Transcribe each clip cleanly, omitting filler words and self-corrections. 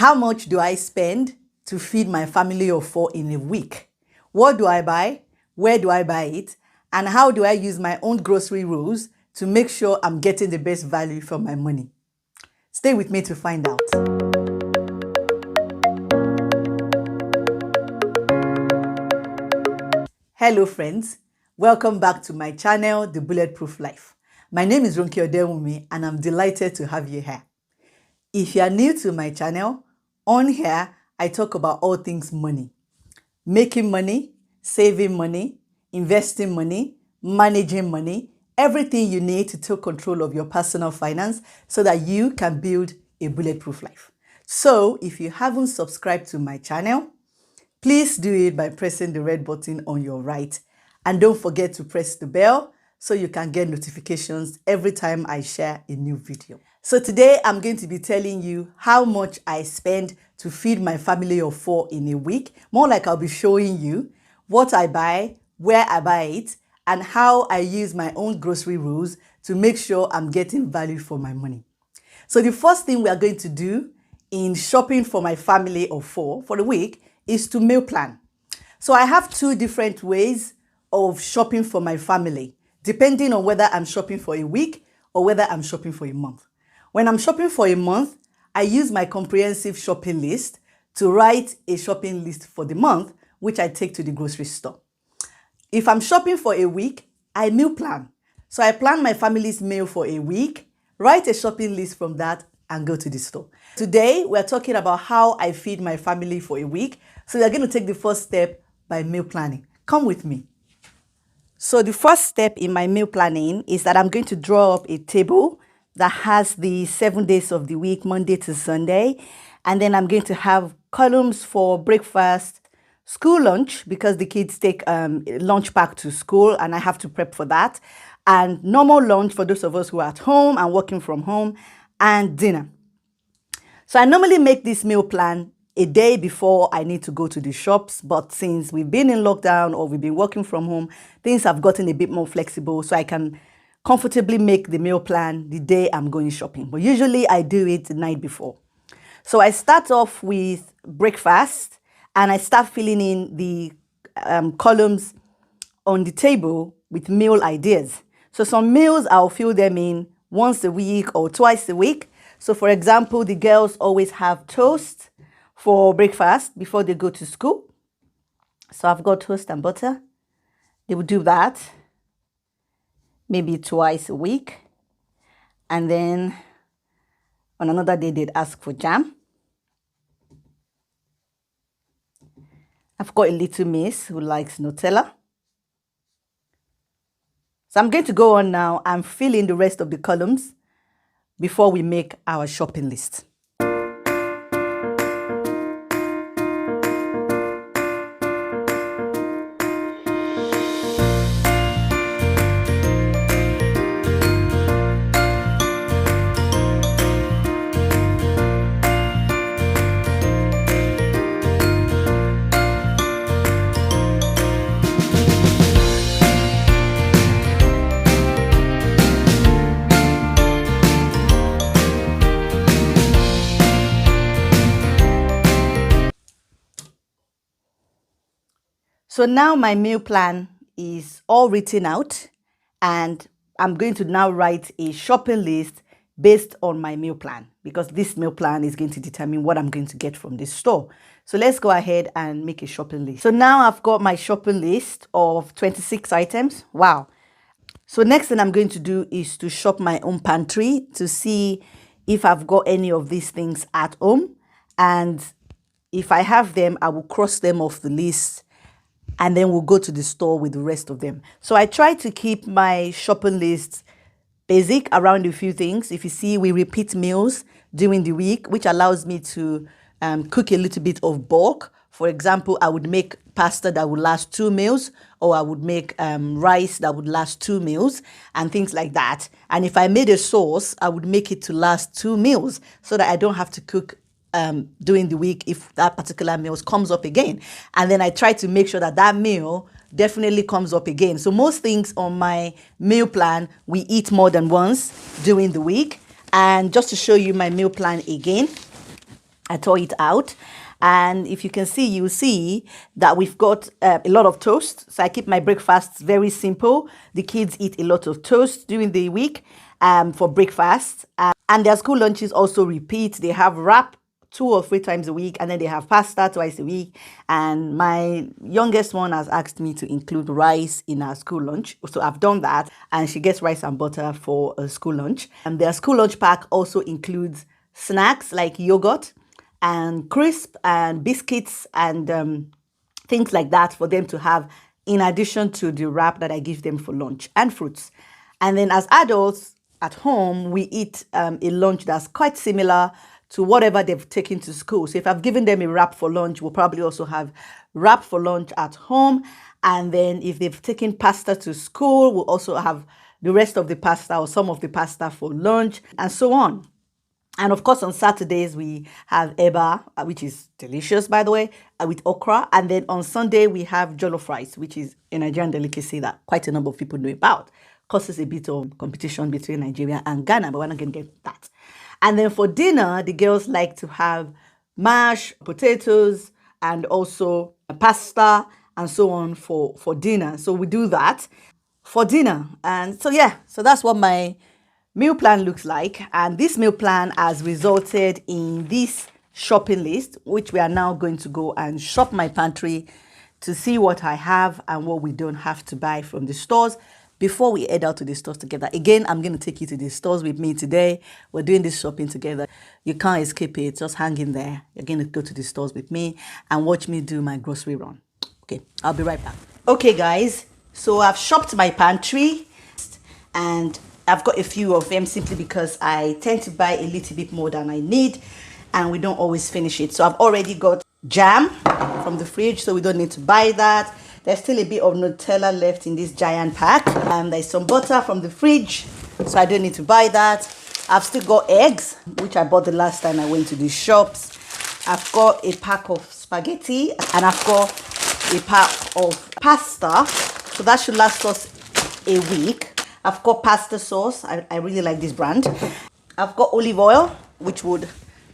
How much do I spend to feed my family of 4 in a week? What do I buy? Where do I buy it? And how do I use my own grocery rules to make sure I'm getting the best value for my money? Stay with me to find out. Hello friends, welcome back to my channel, The Bulletproof Life. My name is Ronke Odewumi and I'm delighted to have you here. If you are new to my channel, on here I talk about all things money. Making money, saving money, investing money, managing money, everything you need to take control of your personal finance so that you can build a bulletproof life. So if you haven't subscribed to my channel, please do it by pressing the red button on your right. And don't forget to press the bell so you can get notifications every time I share a new video. So today I'm going to be telling you how much I spend to feed my family of 4 in a week. More like I'll be showing you what I buy, where I buy it, and how I use my own grocery rules to make sure I'm getting value for my money. So the first thing we are going to do in shopping for my family of 4 for the week is to meal plan. So I have 2 different ways of shopping for my family, depending on whether I'm shopping for a week or whether I'm shopping for a month. When I'm shopping for a month, I use my comprehensive shopping list to write a shopping list for the month, which I take to the grocery store. If I'm shopping for a week, I meal plan. So I plan my family's meal for a week, write a shopping list from that, and go to the store. Today, we're talking about how I feed my family for a week. So we're going to take the first step by meal planning. Come with me. So the first step in my meal planning is that I'm going to draw up a table that has the 7 days of the week, Monday to Sunday. And then I'm going to have columns for breakfast, school lunch, because the kids take lunch pack to school and I have to prep for that. And normal lunch for those of us who are at home and working from home, and dinner. So I normally make this meal plan a day before I need to go to the shops. But since we've been in lockdown or we've been working from home, things have gotten a bit more flexible. So I can comfortably make the meal plan the day I'm going shopping. But usually I do it the night before. So I start off with breakfast and I start filling in the columns on the table with meal ideas. So some meals I'll fill them in once a week or twice a week. So for example, the girls always have toast for breakfast before they go to school. So I've got toast and butter. They will do that maybe twice a week. And then on another day, they'd ask for jam. I've got a little miss who likes Nutella. So I'm going to go on now and fill in the rest of the columns before we make our shopping list. So now my meal plan is all written out and I'm going to now write a shopping list based on my meal plan because this meal plan is going to determine what I'm going to get from this store. So let's go ahead and make a shopping list. So now I've got my shopping list of 26 items. Wow. So next thing I'm going to do is to shop my own pantry to see if I've got any of these things at home. And if I have them, I will cross them off the list and then we'll go to the store with the rest of them. So I try to keep my shopping list basic around a few things. If you see, we repeat meals during the week, which allows me to cook a little bit of bulk. For example, I would make pasta that would last 2 meals, or I would make rice that would last 2 meals and things like that. And if I made a sauce, I would make it to last 2 meals so that I don't have to cook during the week if that particular meal comes up again. And then I try to make sure that that meal definitely comes up again. So most things on my meal plan, we eat more than once during the week. And just to show you my meal plan again, I tore it out. And if you can see, you'll see that we've got a lot of toast. So I keep my breakfasts very simple. The kids eat a lot of toast during the week for breakfast. And their school lunches also repeat. They have wrap 2 or 3 times a week, and then they have pasta twice a week. And my youngest one has asked me to include rice in our school lunch. So I've done that, and she gets rice and butter for a school lunch. And their school lunch pack also includes snacks like yogurt and crisp and biscuits and things like that for them to have in addition to the wrap that I give them for lunch, and fruits. And then as adults at home, we eat a lunch that's quite similar to whatever they've taken to school. So if I've given them a wrap for lunch, we'll probably also have wrap for lunch at home. And then if they've taken pasta to school, we'll also have the rest of the pasta or some of the pasta for lunch, and so on. And of course, on Saturdays, we have eba, which is delicious, by the way, with okra. And then on Sunday, we have jollof rice, which is a Nigerian delicacy that quite a number of people know about. Causes a bit of competition between Nigeria and Ghana, but we're not going to get that. And then for dinner, the girls like to have mashed potatoes and also pasta and so on for dinner. So we do that for dinner. And so, yeah, so that's what my meal plan looks like. And this meal plan has resulted in this shopping list, which we are now going to go and shop my pantry to see what I have and what we don't have to buy from the stores before we head out to the stores together. Again, I'm going to take you to the stores with me today. We're doing this shopping together. You can't escape it. Just hang in there. You're going to go to the stores with me and watch me do my grocery run. Okay, I'll be right back. Okay, guys. So I've shopped my pantry and I've got a few of them simply because I tend to buy a little bit more than I need and we don't always finish it. So I've already got jam from the fridge, so we don't need to buy that. There's still a bit of Nutella left in this giant pack. There's some butter from the fridge, so I don't need to buy that. I've still got eggs, which I bought the last time I went to the shops. I've got a pack of spaghetti, and I've got a pack of pasta. So that should last us a week. I've got pasta sauce. I really like this brand. I've got olive oil, which would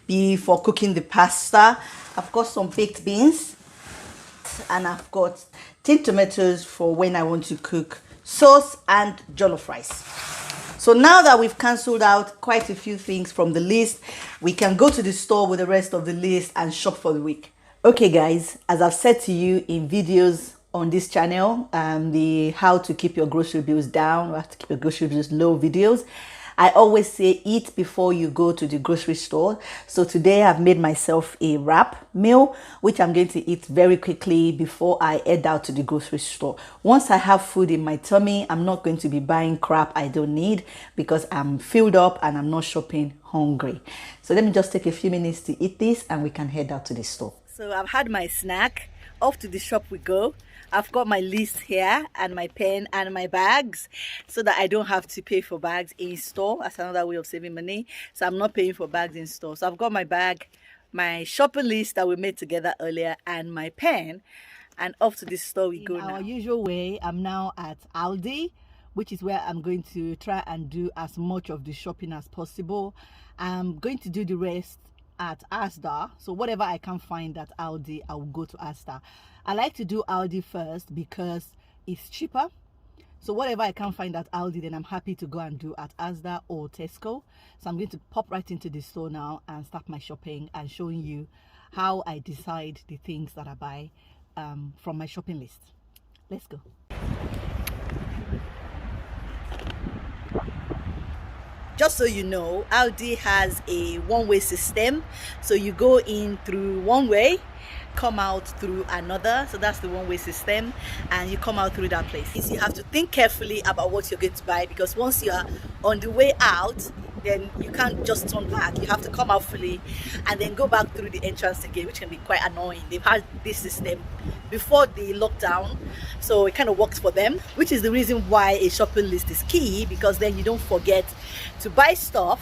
be for cooking the pasta. I've got some baked beans. And I've got tin tomatoes for when I want to cook sauce and jollof rice. So now that we've cancelled out quite a few things from the list, we can go to the store with the rest of the list and shop for the week. Okay guys, as I've said to you in videos on this channel, the how to keep your grocery bills down, or how to keep your grocery bills low videos, I always say eat before you go to the grocery store. So today I've made myself a wrap meal, which I'm going to eat very quickly before I head out to the grocery store. Once I have food in my tummy, I'm not going to be buying crap I don't need because I'm filled up and I'm not shopping hungry. So let me just take a few minutes to eat this and we can head out to the store. So I've had my snack. Off to the shop we go. I've got my list here and my pen and my bags so that I don't have to pay for bags in store. That's another way of saving money. So I'm not paying for bags in store. So I've got my bag, my shopping list that we made together earlier, and my pen. And off to the store we go now. In our usual way, I'm now at Aldi, which is where I'm going to try and do as much of the shopping as possible. I'm going to do the rest at Asda. So whatever I can find at Aldi, I will go to Asda. I like to do Aldi first because it's cheaper. So whatever I can find at Aldi, then I'm happy to go and do at Asda or Tesco. So I'm going to pop right into the store now and start my shopping and showing you how I decide the things that I buy from my shopping list. Let's go. Just so you know, Aldi has a one-way system. So you go in through one way, come out through another. So that's the one-way system, and you come out through that place. You have to think carefully about what you're going to buy, because once you are on the way out, then you can't just turn back. You have to come out fully and then go back through the entrance again, which can be quite annoying. They've had this system before the lockdown, so it kind of works for them, which is the reason why a shopping list is key, because then you don't forget to buy stuff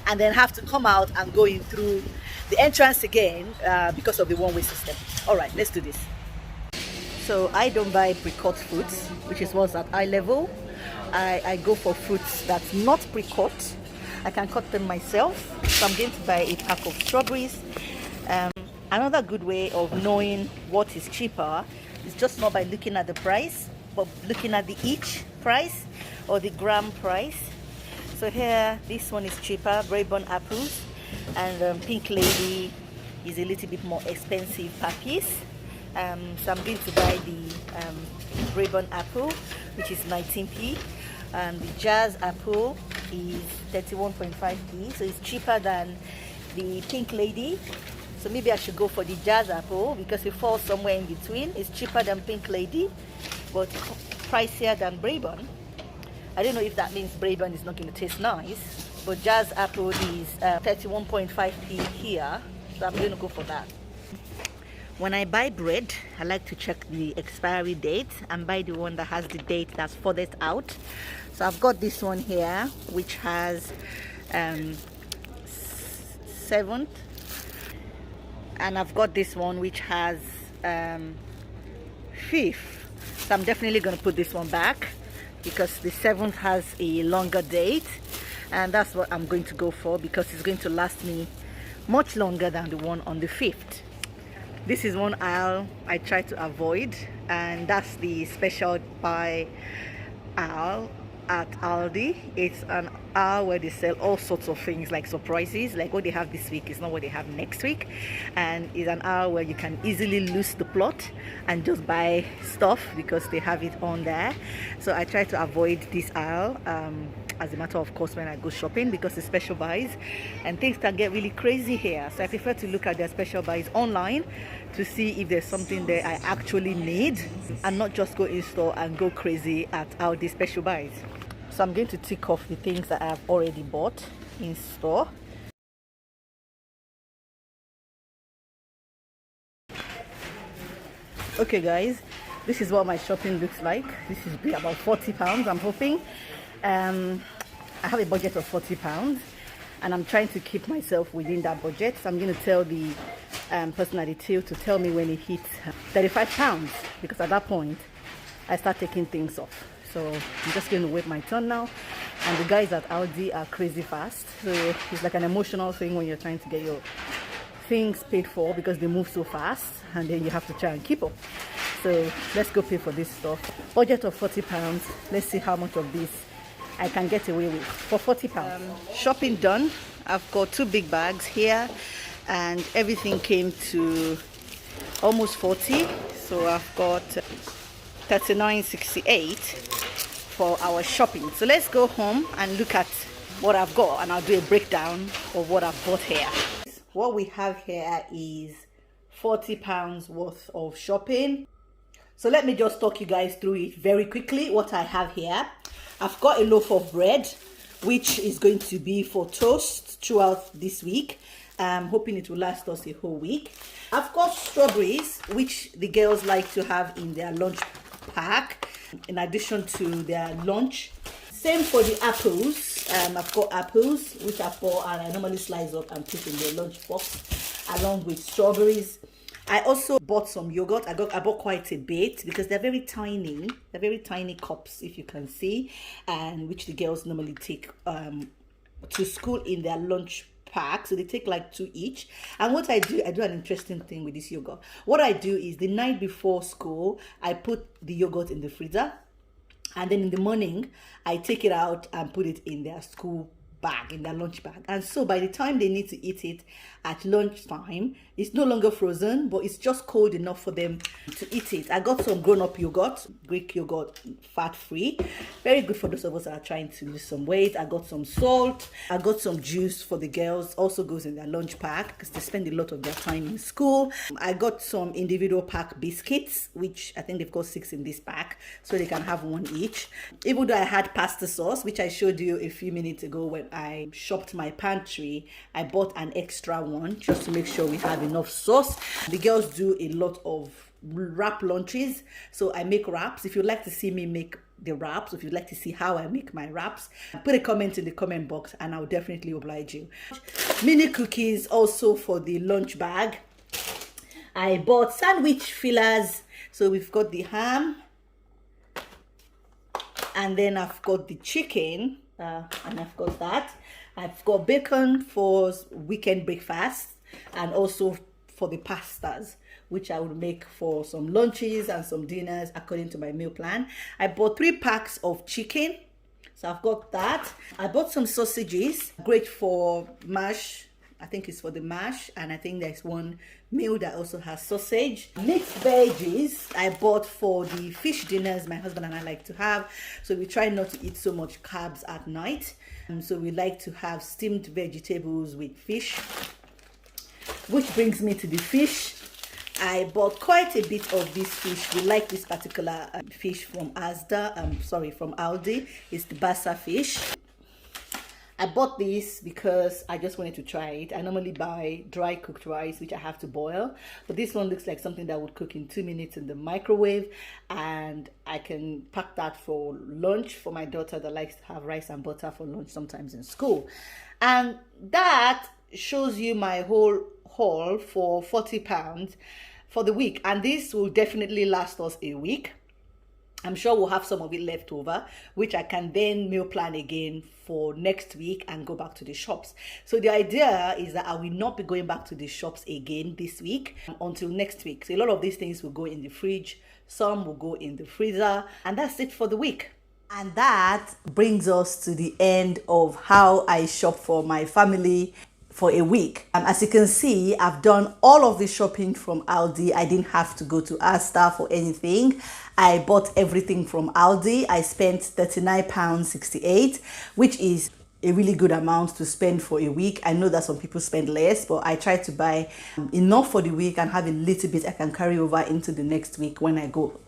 and then have to come out and go in through the entrance again because of the one-way system. All right, let's do this. So I don't buy pre-cut fruits, which is what's at eye level. I go for fruits that's not pre-cut. I can cut them myself. So I'm going to buy a pack of strawberries, Another good way of knowing what is cheaper is just not by looking at the price, but looking at the each price or the gram price. So here, this one is cheaper, Braeburn apples, and Pink Lady is a little bit more expensive per piece. So I'm going to buy the Braeburn apple, which is 19p. The Jazz apple is 31.5p, so it's cheaper than the Pink Lady. So maybe I should go for the Jazz apple because it falls somewhere in between. It's cheaper than Pink Lady, but pricier than Braeburn. I don't know if that means Braeburn is not going to taste nice, but Jazz apple is 31.5p here, so I'm going to go for that. When I buy bread, I like to check the expiry date and buy the one that has the date that's furthest out. So I've got this one here, which has 7th, and I've got this one which has 5th. So I'm definitely going to put this one back because the 7th has a longer date, and that's what I'm going to go for because it's going to last me much longer than the one on the 5th. This is one aisle I try to avoid, and that's the special buy aisle at Aldi. It's an aisle where they sell all sorts of things like surprises, like what they have this week is not what they have next week, and it's an aisle where you can easily lose the plot and just buy stuff because they have it on there. So I try to avoid this aisle as a matter of course when I go shopping because it's special buys and things can get really crazy here. So I prefer to look at their special buys online to see if there's something there I actually need and not just go in store and go crazy at Aldi special buys. So I'm going to tick off the things that I have already bought in store. Okay guys, this is what my shopping looks like. This is about £40, I'm hoping. I have a budget of £40 and I'm trying to keep myself within that budget. So I'm going to tell the person at the till to tell me when it hits £35 because at that point I start taking things off. So I'm just going to wait my turn now, and the guys at Aldi are crazy fast, so it's like an emotional thing when you're trying to get your things paid for because they move so fast and then you have to try and keep up. So let's go pay for this stuff. Budget of £40. Let's see how much of this I can get away with for £40. Shopping done. I've got 2 big bags here and everything came to almost 40, so I've got 39.68 for our shopping. So let's go home and look at what I've got and I'll do a breakdown of what I've bought here. What we have here is £40 worth of shopping. So let me just talk you guys through it very quickly. What I have here, I've got a loaf of bread which is going to be for toast throughout this week. I'm hoping it will last us a whole week. I've got strawberries which the girls like to have in their lunch pack in addition to their lunch. Same for the apples. I've got apples which I've bought and I normally slice up and put in the lunch box along with strawberries. I also bought some yogurt. I bought quite a bit because they're very tiny. They're very tiny cups, if you can see, and which the girls normally take to school in their lunch pack. So they take like 2 each. And what I do an interesting thing with this yogurt. What I do is the night before school, I put the yogurt in the freezer, and then in the morning I take it out and put it in their school bag, in their lunch bag. And so by the time they need to eat it at lunchtime, it's no longer frozen, but it's just cold enough for them to eat it. I got some grown-up yogurt, Greek yogurt, fat-free, very good for those of us that are trying to lose some weight. I got some salt. I got some juice for the girls, also goes in their lunch pack because they spend a lot of their time in school. I got some individual pack biscuits, which I think they've got 6 in this pack, so they can have 1 each. Even though I had pasta sauce, which I showed you a few minutes ago when I shopped my pantry, I bought an extra one just to make sure we have enough sauce. The girls do a lot of wrap lunches, so I make wraps. If you'd like to see me make the wraps, if you'd like to see how I make my wraps, put a comment in the comment box and I'll definitely oblige you. Mini cookies also for the lunch bag. I bought sandwich fillers, so we've got the ham, and then I've got the chicken, and I've got that. I've got bacon for weekend breakfast and also for the pastas, which I would make for some lunches and some dinners according to my meal plan. I bought 3 packs of chicken. So I've got that. I bought some sausages, great for mash. I think it's for the mash, and I think there's one meal that also has sausage. Mixed veggies I bought for the fish dinners my husband and I like to have. So we try not to eat so much carbs at night. So we like to have steamed vegetables with fish. Which brings me to the fish. I bought quite a bit of this fish. We like this particular fish from from Aldi. It's the Bassa fish. I bought this because I just wanted to try it. I normally buy dry cooked rice, which I have to boil. But this one looks like something that would cook in 2 minutes in the microwave. And I can pack that for lunch for my daughter that likes to have rice and butter for lunch sometimes in school. And that shows you my whole haul for £40 for the week. And this will definitely last us a week. I'm sure we'll have some of it left over, which I can then meal plan again for next week and go back to the shops. So the idea is that I will not be going back to the shops again this week until next week. So a lot of these things will go in the fridge, some will go in the freezer, and that's it for the week. And that brings us to the end of how I shop for my family for a week. As you can see, I've done all of the shopping from Aldi. I didn't have to go to Asda for anything. I bought everything from Aldi. I spent £39.68, which is a really good amount to spend for a week. I know that some people spend less, but I try to buy enough for the week and have a little bit I can carry over into the next week when I go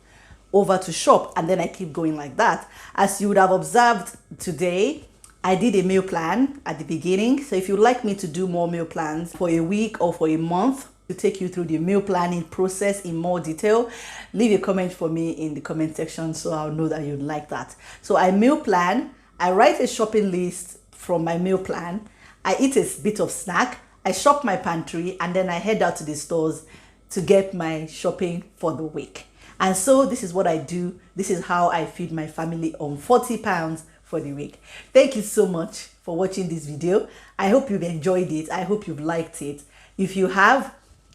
over to shop, and then I keep going like that. As you would have observed today, I did a meal plan at the beginning. So if you'd like me to do more meal plans for a week or for a month, to take you through the meal planning process in more detail, leave a comment for me in the comment section so I'll know that you'd like that. So I meal plan, I write a shopping list from my meal plan, I eat a bit of snack, I shop my pantry, and then I head out to the stores to get my shopping for the week. And so this is what I do. This is how I feed my family on £40 for the week. Thank you so much for watching this video. I hope you've enjoyed it. I hope you've liked it. If you have,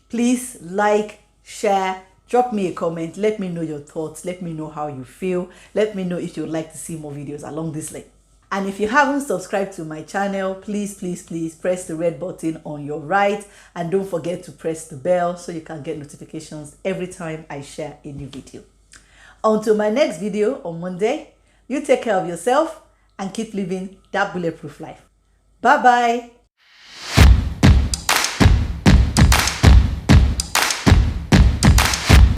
please like, share, drop me a comment. Let me know your thoughts. Let me know how you feel. Let me know if you'd like to see more videos along this line. And if you haven't subscribed to my channel, please press the red button on your right, and don't forget to press the bell so you can get notifications every time I share a new video. Until my next video on Monday, you take care of yourself and keep living that bulletproof life. Bye bye.